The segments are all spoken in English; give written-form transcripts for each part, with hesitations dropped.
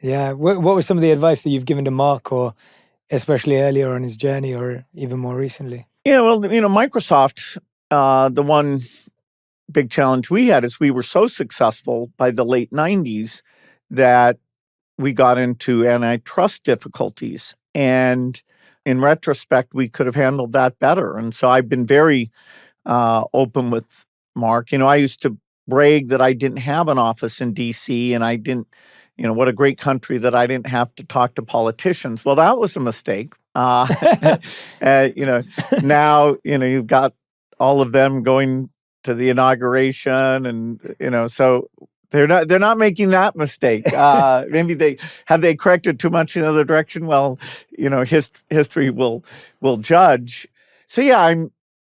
Yeah. What was some of the advice that you've given to Mark, or especially earlier on his journey, or even more recently? Yeah, well, Microsoft, the one big challenge we had is we were so successful by the late 90s that we got into antitrust difficulties. And in retrospect, we could have handled that better. And so I've been very open with Mark. I used to brag that I didn't have an office in DC, and I didn't, what a great country that I didn't have to talk to politicians. Well, that was a mistake. Now, you've got all of them going to the inauguration, and, so they're not making that mistake. Maybe they corrected too much in the other direction. Well, history will judge. So yeah,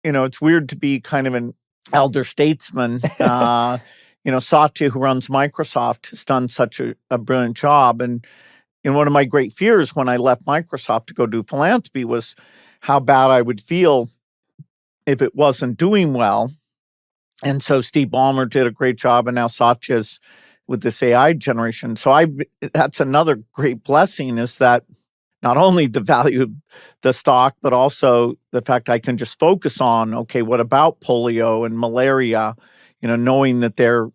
it's weird to be kind of an elder statesman. Satya, who runs Microsoft, has done such a brilliant job. And one of my great fears when I left Microsoft to go do philanthropy was how bad I would feel if it wasn't doing well. And so Steve Ballmer did a great job, and now Satya's with this AI generation. So that's another great blessing, is that not only the value of the stock, but also the fact I can just focus on, okay, what about polio and malaria? Knowing that they're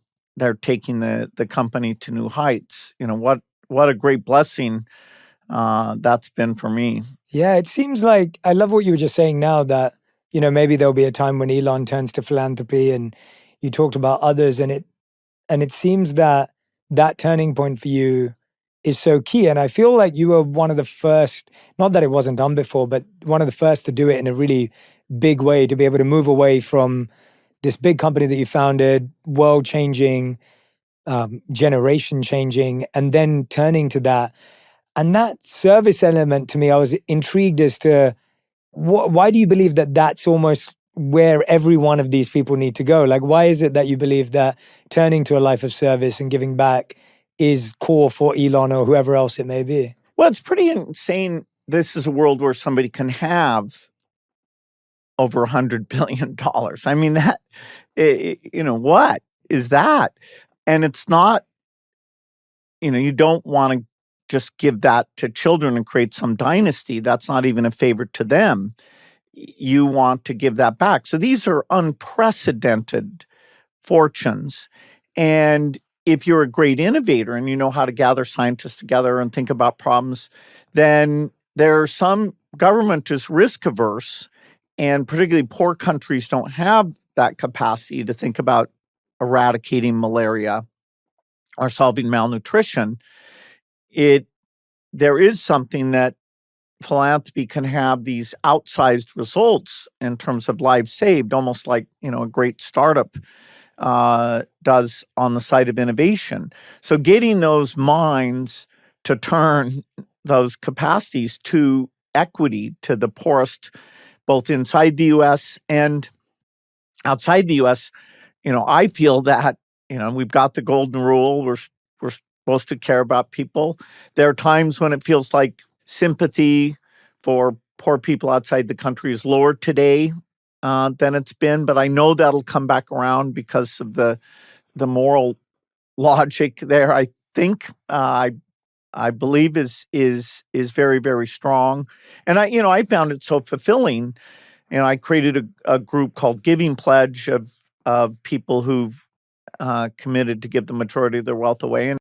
taking the company to new heights. What a great blessing that's been for me. Yeah, it seems like, I love what you were just saying now, that maybe there'll be a time when Elon turns to philanthropy, and you talked about others, and it seems that turning point for you is so key. And I feel like you were one of the first, not that it wasn't done before, but one of the first to do it in a really big way, to be able to move away from this big company that you founded, world-changing, generation-changing, and then turning to that. And that service element, to me, I was intrigued as to why do you believe that that's almost where every one of these people need to go? Like, why is it that you believe that turning to a life of service and giving back is core for Elon or whoever else it may be? Well, it's pretty insane. This is a world where somebody can have over $100 billion. I mean, that, what is that? And it's not, you don't want to just give that to children and create some dynasty. That's not even a favor to them. You want to give that back. So these are unprecedented fortunes. And if you're a great innovator and you know how to gather scientists together and think about problems, then there are some government is risk averse, and particularly poor countries don't have that capacity to think about eradicating malaria or solving malnutrition. There is something that philanthropy can have these outsized results in terms of lives saved, almost like, a great startup does on the side of innovation. So getting those minds to turn those capacities to equity to the poorest, both inside the U.S. and outside the U.S., I feel that, we've got the golden rule. We're supposed to care about people. There are times when it feels like sympathy for poor people outside the country is lower today than it's been, but I know that'll come back around because of the moral logic there. I think I believe is very, very strong, and I found it so fulfilling. And I created a group called Giving Pledge of people who've committed to give the majority of their wealth away. And